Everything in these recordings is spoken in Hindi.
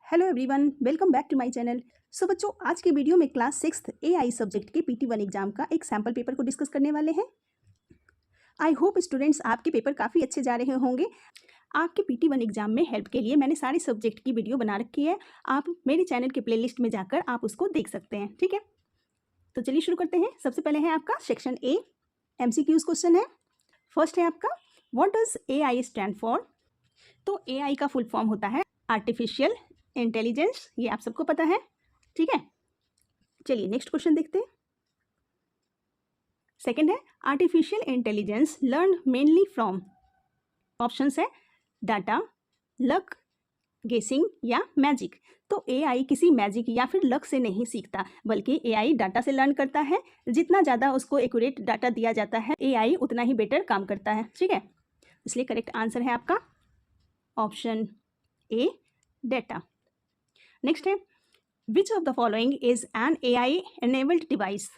Hello everyone, welcome back to my channel. So बच्चों, आज के वीडियो में क्लास 6 एआई सब्जेक्ट के PT1 एग्जाम का एक सैम्पल पेपर को डिस्कस करने वाले हैं। आई होप स्टूडेंट्स आपके पेपर काफ़ी अच्छे जा रहे होंगे। आपके PT1 एग्जाम में हेल्प के लिए मैंने सारे सब्जेक्ट की वीडियो बना रखी है। आप मेरे चैनल के प्लेलिस्ट में जाकर आप उसको देख सकते हैं, ठीक है। तो चलिए शुरू करते हैं। सबसे पहले है आपका सेक्शन ए, MCQs क्वेश्चन है। फर्स्ट है आपका, what does AI stand for. तो AI का फुल फॉर्म होता है आर्टिफिशियल इंटेलिजेंस, ये आप सबको पता है, ठीक है। चलिए नेक्स्ट क्वेश्चन देखते हैं। सेकंड है, artificial intelligence learn mainly from. Options है डाटा, लक, गेसिंग या मैजिक। तो AI किसी मैजिक या फिर लक से नहीं सीखता, बल्कि AI डाटा से लर्न करता है। जितना ज़्यादा उसको एक्यूरेट डाटा दिया जाता है, AI उतना ही बेटर काम करता है, ठीक है। इसलिए करेक्ट आंसर है आपका ऑप्शन ए, डाटा। नेक्स्ट है, which of the following is an AI enabled device.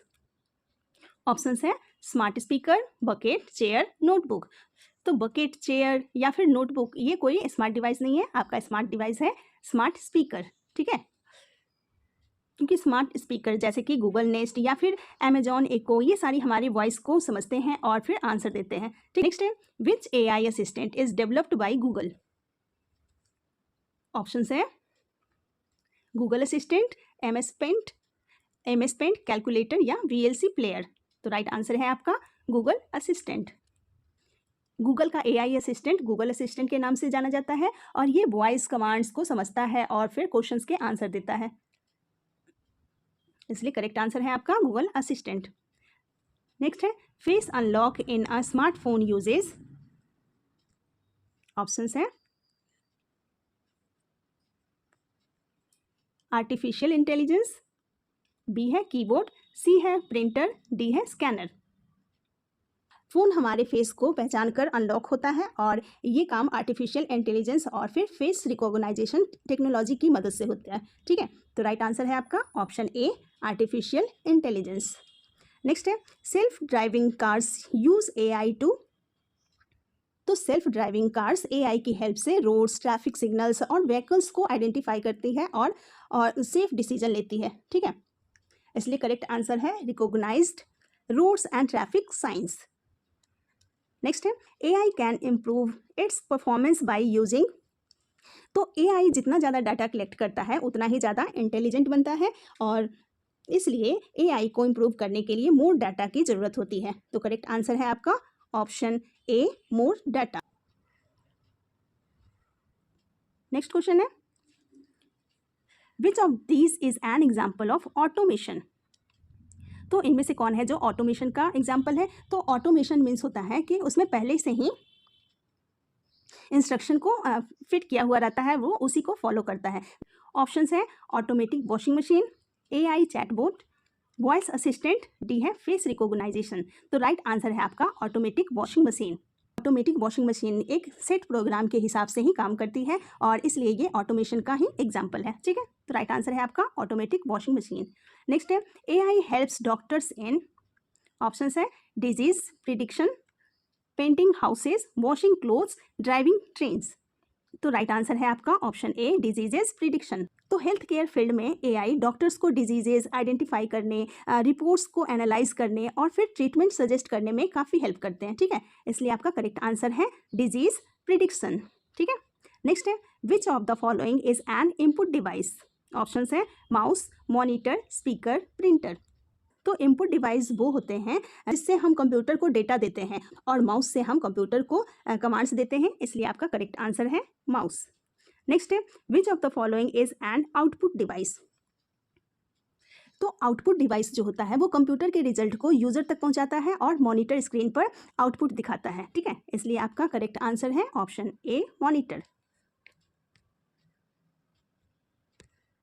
Options है smart speaker, bucket, chair, notebook. तो बकेट, चेयर या फिर नोटबुक ये कोई स्मार्ट डिवाइस नहीं है। आपका स्मार्ट डिवाइस है स्मार्ट स्पीकर, ठीक है। क्योंकि स्मार्ट स्पीकर जैसे कि गूगल नेस्ट या फिर Amazon Echo ये सारी हमारी वॉइस को समझते हैं और फिर आंसर देते हैं। नेक्स्ट है, which AI assistant is developed by Google. Options है Google assistant, MS paint, calculator या VLC प्लेयर। तो राइट आंसर है आपका गूगल असिस्टेंट। गूगल का AI असिस्टेंट गूगल असिस्टेंट के नाम से जाना जाता है और ये वॉइस कमांड्स को समझता है और फिर क्वेश्चंस के आंसर देता है। इसलिए करेक्ट आंसर है आपका गूगल असिस्टेंट। नेक्स्ट है, face unlock in a smartphone uses. Options है आर्टिफिशियल इंटेलिजेंस, B है कीबोर्ड, C है प्रिंटर, D है स्कैनर। फ़ोन हमारे फेस को पहचान कर अनलॉक होता है और ये काम आर्टिफिशियल इंटेलिजेंस और फिर फेस रिकॉग्नाइजेशन टेक्नोलॉजी की मदद से होता है, ठीक है। तो राइट आंसर है आपका option A, artificial intelligence. Next है, self driving cars use AI too. तो सेल्फ ड्राइविंग कार्स AI की हेल्प से रोड्स, ट्रैफिक सिग्नल्स और व्हीकल्स को आइडेंटिफाई करती है और सेफ डिसीजन लेती है, ठीक है। इसलिए करेक्ट आंसर है recognised roads and traffic signs. Next है, AI can improve its performance by using. तो AI जितना ज़्यादा डाटा कलेक्ट करता है उतना ही ज़्यादा इंटेलिजेंट बनता है और इसलिए AI को इम्प्रूव करने के लिए मोर डाटा की ज़रूरत होती है। तो करेक्ट आंसर है आपका option A, more data. Next question है, which of these is an example of automation. तो इनमें से कौन है जो ऑटोमेशन का एग्जाम्पल है। तो ऑटोमेशन मीन्स होता है कि उसमें पहले से ही इंस्ट्रक्शन को फिट किया हुआ रहता है, वो उसी को फॉलो करता है। ऑप्शंस है automatic washing machine, AI chatbot, voice assistant, D है फेस रिकॉग्नाइजेशन। तो राइट आंसर है आपका automatic washing machine. Automatic washing machine एक सेट प्रोग्राम के हिसाब से ही काम करती है और इसलिए ये ऑटोमेशन का ही एग्जाम्पल है, ठीक है। तो राइट आंसर है आपका ऑटोमेटिक वॉशिंग मशीन। नेक्स्ट है, AI helps doctors in. Options है disease prediction, painting houses, washing clothes, driving trains. तो राइट आंसर है आपका ऑप्शन ए, डिजीजेज प्रिडिक्शन। तो हेल्थ केयर फील्ड में AI डॉक्टर्स को डिजीजेज आइडेंटिफाई करने, रिपोर्ट्स को एनालाइज करने और फिर ट्रीटमेंट सजेस्ट करने में काफ़ी हेल्प करते हैं, ठीक है। इसलिए आपका करेक्ट आंसर है डिजीज प्रिडिक्शन, ठीक है। नेक्स्ट है, which of the following is N input device. Options है माउस, मॉनिटर, स्पीकर, प्रिंटर। तो इनपुट डिवाइस वो होते हैं जिससे हम कंप्यूटर को डेटा देते हैं और माउस से हम कंप्यूटर को कमांड्स देते हैं, इसलिए आपका करेक्ट आंसर है माउस। नेक्स्ट है, which of the following is an output device. तो आउटपुट डिवाइस जो होता है वो कंप्यूटर के रिजल्ट को यूजर तक पहुंचाता है और मॉनिटर स्क्रीन पर आउटपुट दिखाता है, ठीक है। इसलिए आपका करेक्ट आंसर है ऑप्शन ए, मॉनिटर।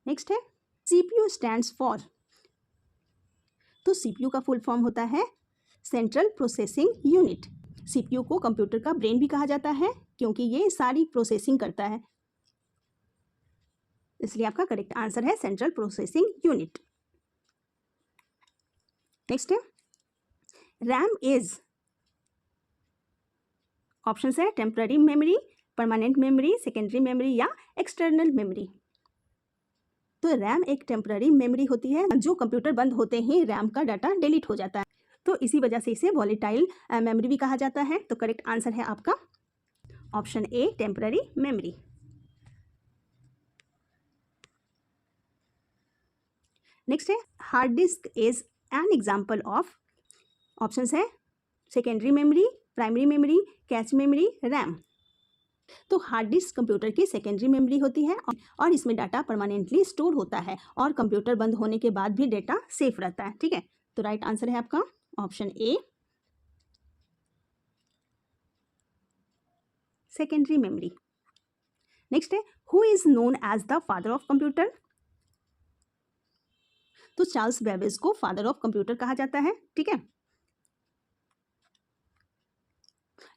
नेक्स्ट है, CPU स्टैंड्स फॉर। तो CPU का फुल फॉर्म होता है सेंट्रल प्रोसेसिंग यूनिट। CPU को कंप्यूटर का ब्रेन भी कहा जाता है क्योंकि ये सारी प्रोसेसिंग करता है, इसलिए आपका करेक्ट आंसर है सेंट्रल प्रोसेसिंग यूनिट। नेक्स्ट है, RAM इज। ऑप्शंस है temporary memory, permanent memory, secondary memory या एक्सटर्नल मेमोरी। तो रैम एक टेम्पररी मेमोरी होती है जो कंप्यूटर बंद होते ही रैम का डाटा डिलीट हो जाता है, तो इसी वजह से इसे वॉलेटाइल मेमोरी भी कहा जाता है। तो करेक्ट आंसर है आपका option A, temporary memory. Next है hard disk is an example of, options है secondary memory, primary memory, cache memory, RAM. तो हार्ड डिस्क कंप्यूटर की सेकेंडरी मेमोरी होती है और इसमें डाटा परमानेंटली स्टोर होता है और कंप्यूटर बंद होने के बाद भी डाटा सेफ रहता है। ठीक है, तो राइट आंसर है आपका option A, secondary memory. Next है who is known as the father of computer. तो चार्ल्स बेबेज को फादर ऑफ कंप्यूटर कहा जाता है। ठीक है,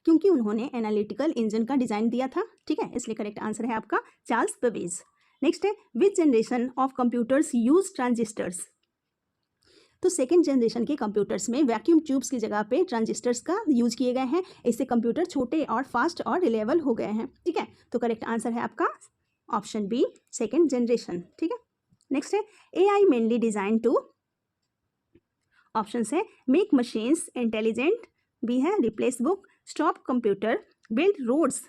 क्योंकि उन्होंने एनालिटिकल इंजन का डिजाइन दिया था। ठीक है, इसलिए करेक्ट आंसर है आपका चार्ल्स बेबेज। नेक्स्ट है विच generation of computers use transistors. तो सेकेंड जनरेशन के कंप्यूटर्स में वैक्यूम ट्यूब्स की जगह पे ट्रांजिस्टर्स का यूज किए गए हैं। इससे कंप्यूटर छोटे और फास्ट और रिलायबल हो गए हैं। ठीक है, तो करेक्ट आंसर है आपका ऑप्शन बी, सेकेंड जनरेशन। ठीक है, नेक्स्ट है AI mainly design to, option है मेक मशीन्स इंटेलिजेंट, बी है replace book, stop computer, build roads.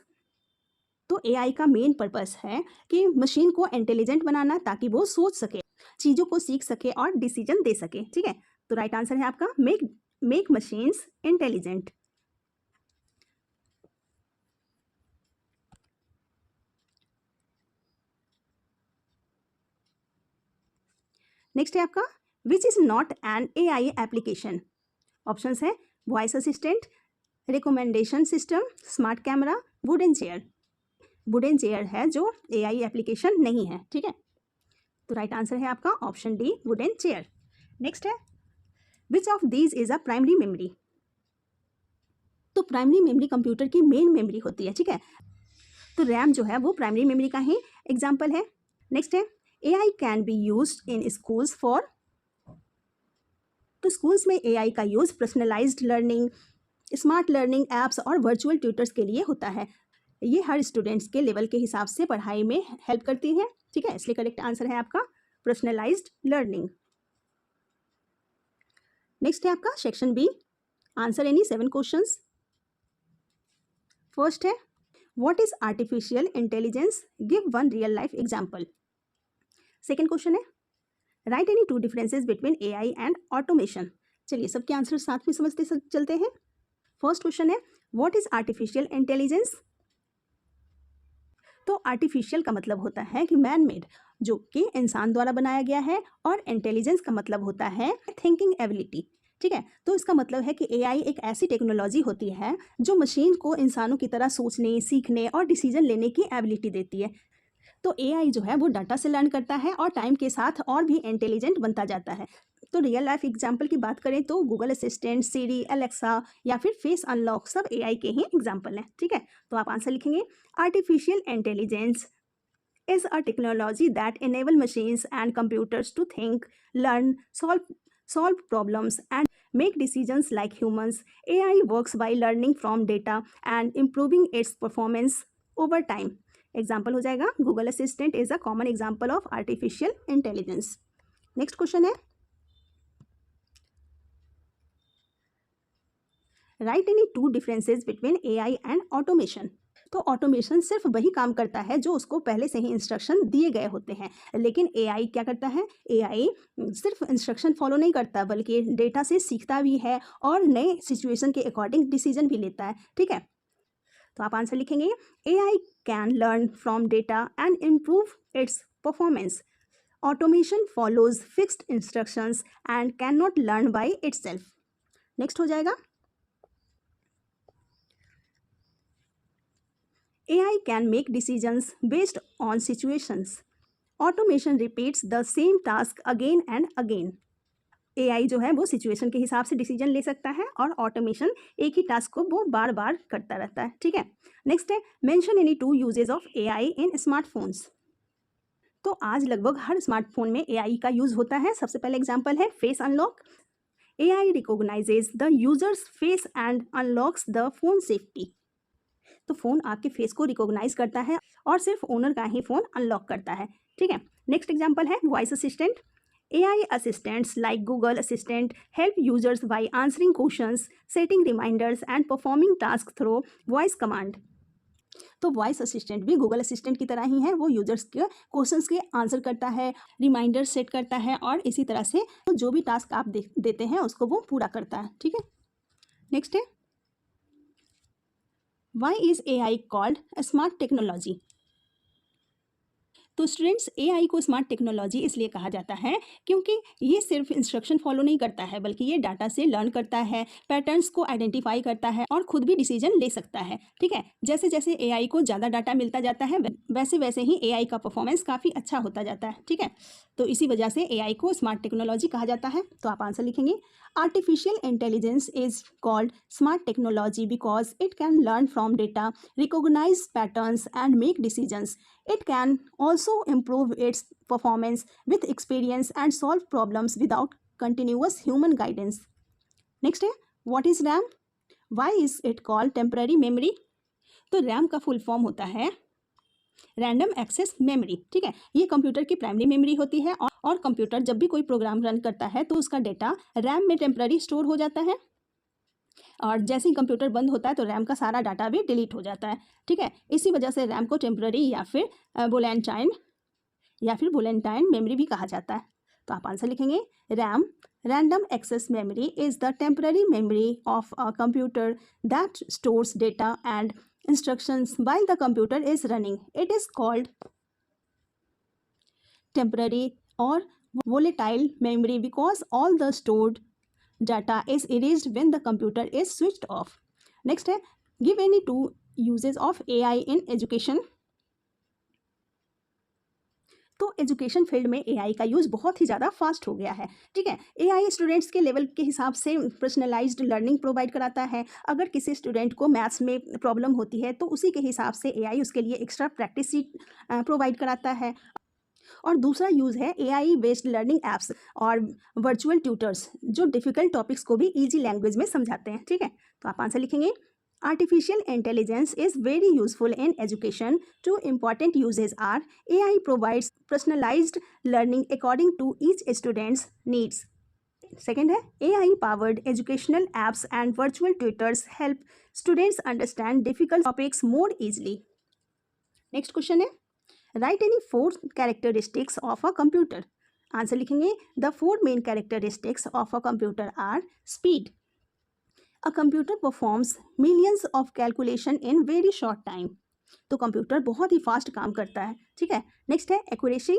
तो एआई का मेन पर्पस है कि मशीन को इंटेलिजेंट बनाना ताकि वो सोच सके, चीज़ों को सीख सके और डिसीजन दे सके। ठीक है, तो राइट आंसर है आपका मेक मशीन्स इंटेलिजेंट। नेक्स्ट है आपका which is not an AI application. Options है voice assistant, recommendation system, smart camera, wooden chair. Wooden chair है जो एआई एप्लीकेशन नहीं है। ठीक है, तो राइट आंसर है आपका option D, wooden chair. Next है which of these is a primary memory. तो प्राइमरी मेमोरी कंप्यूटर की मेन मेमोरी होती है। ठीक है, तो रैम जो है वो प्राइमरी मेमोरी का ही एग्जाम्पल है। नेक्स्ट है AI can be used in schools for. तो स्कूल्स में एआई का use personalised learning, smart learning apps और वर्चुअल ट्यूटर्स के लिए होता है। ये हर स्टूडेंट्स के लेवल के हिसाब से पढ़ाई में हेल्प करती है। ठीक है, इसलिए करेक्ट आंसर है आपका पर्सनलाइज्ड लर्निंग। नेक्स्ट है आपका section B, answer any 7 questions. First है what is artificial intelligence, give one real life example. Second question है right any 2 differences between AI and automation. चलिए सबके आंसर साथ में समझते चलते हैं। फर्स्ट क्वेश्चन है व्हाट इज आर्टिफिशियल इंटेलिजेंस। तो आर्टिफिशियल का मतलब होता है कि मैन मेड, जो कि इंसान द्वारा बनाया गया है, और इंटेलिजेंस का मतलब होता है थिंकिंग एबिलिटी। ठीक है, तो इसका मतलब है कि एआई एक ऐसी टेक्नोलॉजी होती है जो मशीन को इंसानों की तरह सोचने, सीखने और डिसीजन लेने की एबिलिटी देती है। तो एआई जो है वो डाटा से लर्न करता है और टाइम के साथ और भी इंटेलिजेंट बनता जाता है। तो रियल लाइफ एग्जाम्पल की बात करें तो गूगल असिस्टेंट, सीरी, एलेक्सा या फिर फेस अनलॉक सब एआई के ही एग्जाम्पल हैं। ठीक है, तो आप आंसर लिखेंगे artificial intelligence is a technology that enable machines and computers to think, learn, solve problems and make decisions like humans. AI works by learning from data and improving its performance over time. Example हो जाएगा Google assistant is a common example of artificial intelligence. Next question है right any 2 differences between AI and automation. तो ऑटोमेशन सिर्फ वही काम करता है जो उसको पहले से ही इंस्ट्रक्शन दिए गए होते हैं, लेकिन एआई क्या करता है, एआई सिर्फ इंस्ट्रक्शन फॉलो नहीं करता बल्कि डेटा से सीखता भी है और नए सिचुएशन के अकॉर्डिंग डिसीजन भी लेता है। ठीक है, तो आप आंसर लिखेंगे AI can learn from data and improve its performance. Automation follows fixed instructions and can not learn by itself. Next हो जाएगा AI can make decisions based on situations. Automation repeats the same task again and again. AI जो है वो सिचुएशन के हिसाब से डिसीजन ले सकता है और ऑटोमेशन एक ही टास्क को वो बार बार करता रहता है। ठीक है, नेक्स्ट है mention any 2 uses of AI in smartphones. तो आज लगभग हर स्मार्टफोन में AI का यूज होता है। सबसे पहले एग्जाम्पल है face unlock. AI recognises the users face and unlocks the phone safety. तो फ़ोन आपके फेस को रिकॉग्नाइज करता है और सिर्फ ओनर का ही फ़ोन अनलॉक करता है। ठीक है। नेक्स्ट एग्जाम्पल है voice assistant. AI assistants like Google Assistant help users by answering questions, setting reminders, and performing tasks through voice command. तो वॉइस असिस्टेंट भी गूगल असिस्टेंट की तरह ही है, वो यूजर्स के क्वेश्चंस के आंसर करता है, रिमाइंडर सेट करता है और इसी तरह से तो जो भी टास्क आप देते हैं उसको वो पूरा करता है। ठीक है। नेक्स्ट है why is AI called smart technology. तो स्टूडेंट्स AI को स्मार्ट टेक्नोलॉजी इसलिए कहा जाता है क्योंकि ये सिर्फ इंस्ट्रक्शन फॉलो नहीं करता है, बल्कि ये डाटा से लर्न करता है, पैटर्न्स को आइडेंटिफाई करता है और खुद भी डिसीजन ले सकता है। ठीक है। जैसे जैसे AI को ज़्यादा डाटा मिलता जाता है वैसे वैसे ही AI का परफॉर्मेंस काफ़ी अच्छा होता जाता है। ठीक है। तो इसी वजह से AI को स्मार्ट टेक्नोलॉजी कहा जाता है। तो आप आंसर लिखेंगे artificial intelligence is called smart technology because it can learn from data, recognise patterns and make decisions. It can also improve its performance with experience and solve problems without continuous human guidance. Next है what is RAM? Why is it called temporary memory? तो RAM का फुल फॉर्म होता है रैंडम एक्सेस मेमोरी। ठीक है। ये कंप्यूटर की प्राइमरी मेमोरी होती है और कंप्यूटर जब भी कोई प्रोग्राम रन करता है तो उसका डेटा रैम में टेम्पररी स्टोर हो जाता है और जैसे ही कंप्यूटर बंद होता है तो रैम का सारा डाटा भी डिलीट हो जाता है। ठीक है। इसी वजह से रैम को टेम्पररी या फिर वोलेंटाइन मेमोरी भी कहा जाता है। तो आप आंसर लिखेंगे RAM random access memory is the temporary memory of a computer that stores data and instructions while the computer is running. It is called temporary or volatile memory because all the stored data is erased when the computer is switched off. Next है give any two uses of AI in education. तो एजुकेशन फील्ड में AI का यूज़ बहुत ही ज़्यादा फास्ट हो गया है। ठीक है। AI स्टूडेंट्स के लेवल के हिसाब से पर्सनलाइज्ड लर्निंग प्रोवाइड कराता है। अगर किसी स्टूडेंट को मैथ्स में प्रॉब्लम होती है तो उसी के हिसाब से AI उसके लिए एक्स्ट्रा प्रैक्टिस सीट प्रोवाइड कराता है। और दूसरा यूज़ है AI बेस्ड लर्निंग एप्स और वर्चुअल ट्यूटर्स जो डिफ़िकल्ट टॉपिक्स को भी ईजी लैंग्वेज में समझाते हैं। ठीक है। तो आप आंसर लिखेंगे Artificial intelligence is very useful in education. Two important uses are AI provides personalized learning according to each student's needs. Second है AI powered educational apps and virtual tutors help students understand difficult topics more easily. Next question है write any 4 characteristics of a computer. Answer लिखेंगे the 4 main characteristics of a computer are speed. A computer performs millions of calculation in very short time. तो कंप्यूटर बहुत ही फास्ट काम करता है। ठीक है। नेक्स्ट है accuracy.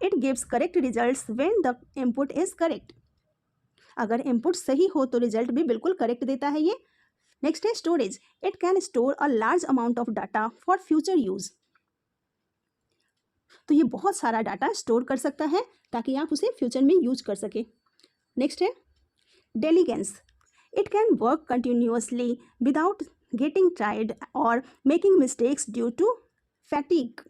It gives correct results when the input is correct. अगर इनपुट सही हो तो रिजल्ट भी बिल्कुल करेक्ट देता है ये। नेक्स्ट है storage. It can store a large amount of data for future use. तो ये बहुत सारा डाटा स्टोर कर सकता है ताकि आप उसे फ्यूचर में यूज कर सके। नेक्स्ट है डेलीगेंस। It can work continuously without getting tired or making mistakes due to fatigue.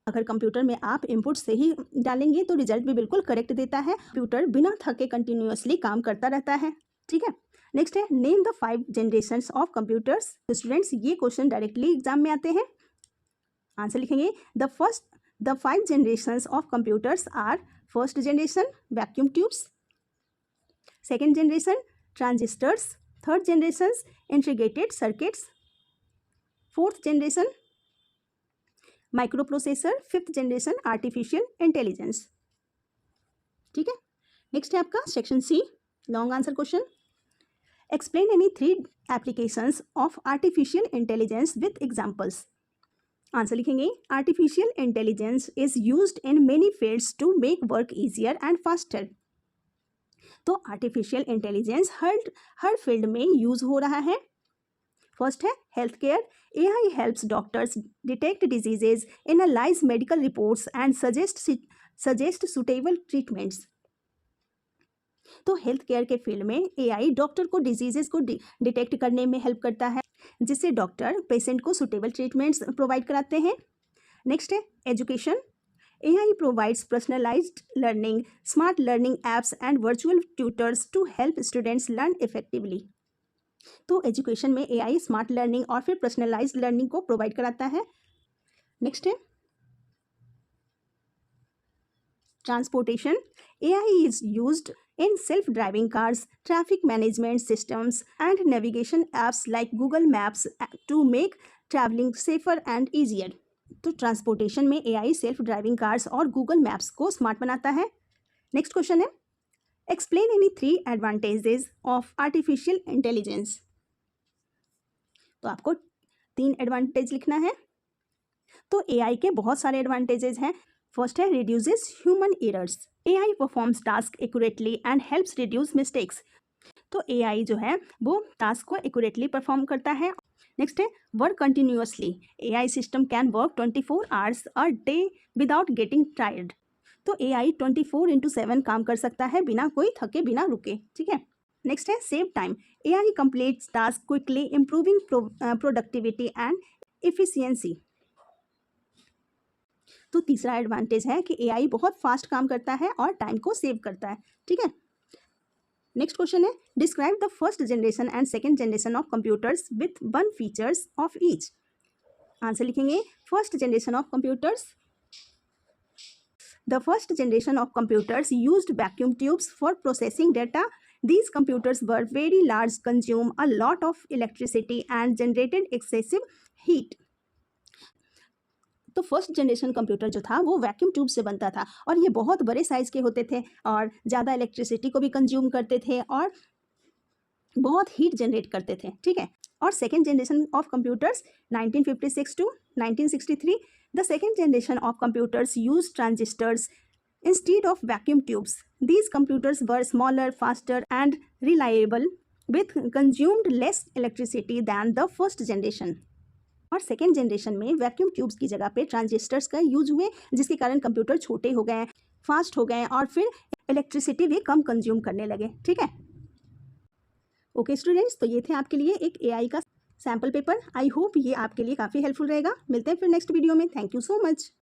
अगर कंप्यूटर में आप इनपुट सही डालेंगे तो रिजल्ट भी बिल्कुल करेक्ट देता है। कंप्यूटर बिना थके कंटिन्यूअसली काम करता रहता है। ठीक है। नेक्स्ट है name the 5 generations of computers. तो स्टूडेंट्स ये क्वेश्चन डायरेक्टली एग्जाम में आते हैं। आंसर लिखेंगे the 5 generations of computers are first generation vacuum tubes, second generation transistors, third generations integrated circuits, fourth generation microprocessor, fifth generation artificial intelligence. ठीक है। नेक्स्ट है आपका section C long answer question. Explain any 3 applications of artificial intelligence with examples. Answer लिखेंगे artificial intelligence is used in many fields to make work easier and faster. तो आर्टिफिशियल इंटेलिजेंस हर फील्ड में यूज हो रहा है। फर्स्ट है health care. AI helps doctors detect diseases, analyse medical reports and suggest suitable treatments. तो हेल्थ केयर के फील्ड में AI डॉक्टर को डिजीजेज को डिटेक्ट करने में हेल्प करता है जिससे डॉक्टर पेशेंट को सुटेबल ट्रीटमेंट्स प्रोवाइड कराते हैं। नेक्स्ट है education. AI provides personalized learning, smart learning apps and virtual tutors to help students learn effectively. तो एजुकेशन में AI स्मार्ट लर्निंग और फिर पर्सनलाइज्ड लर्निंग को प्रोवाइड कराता है। नेक्स्ट है Transportation. AI is used in self-driving cars, traffic management systems, and navigation apps like Google Maps to make traveling safer and easier. तो ट्रांसपोर्टेशन में AI सेल्फ ड्राइविंग कार्स और गूगल मैप्स को स्मार्ट बनाता है. नेक्स्ट क्वेश्चन है, explain any 3 advantages of artificial intelligence. तो आपको 3 एडवांटेज लिखना है. तो AI के बहुत सारे एडवांटेजेस हैं. फर्स्ट है reduces human errors. AI performs task accurately and helps reduce mistakes. तो AI जो है वो टास्क को एक्यूरेटली परफॉर्म करता है. नेक्स्ट है work continuously. AI system can work 24 hours a day without getting tired. तो AI 24/7 काम कर सकता है बिना कोई थके, बिना रुके. ठीक है. नेक्स्ट है save time. AI completes task quickly, improving productivity and efficiency. तो तीसरा एडवांटेज है कि AI बहुत फास्ट काम करता है और टाइम को सेव करता है. ठीक है. नेक्स्ट क्वेश्चन है, describe the first generation and second generation of computers with 1 features of each. Answer लिखेंगे, first generation of computers. The first generation of computers used vacuum tubes for processing data. These computers were very large, consume a lot of electricity and generated excessive heat. तो फर्स्ट जनरेशन कंप्यूटर जो था वो वैक्यूम ट्यूब से बनता था और ये बहुत बड़े साइज़ के होते थे और ज़्यादा इलेक्ट्रिसिटी को भी कंज्यूम करते थे और बहुत हीट जनरेट करते थे. ठीक है. और second generation of computers 1956 to 1963. The second generation of computers used transistors instead of vacuum tubes. These computers were smaller, faster, and reliable, with consumed less electricity than the first generation. और सेकेंड जनरेशन में वैक्यूम ट्यूब्स की जगह पे ट्रांजिस्टर्स का यूज हुए, जिसके कारण कंप्यूटर छोटे हो गए, फास्ट हो गए और फिर इलेक्ट्रिसिटी भी कम कंज्यूम करने लगे. ठीक है. ओके स्टूडेंट्स, तो ये थे आपके लिए एक AI का सैम्पल पेपर. आई होप ये आपके लिए काफ़ी हेल्पफुल रहेगा. मिलते हैं फिर नेक्स्ट वीडियो में. Thank you so much.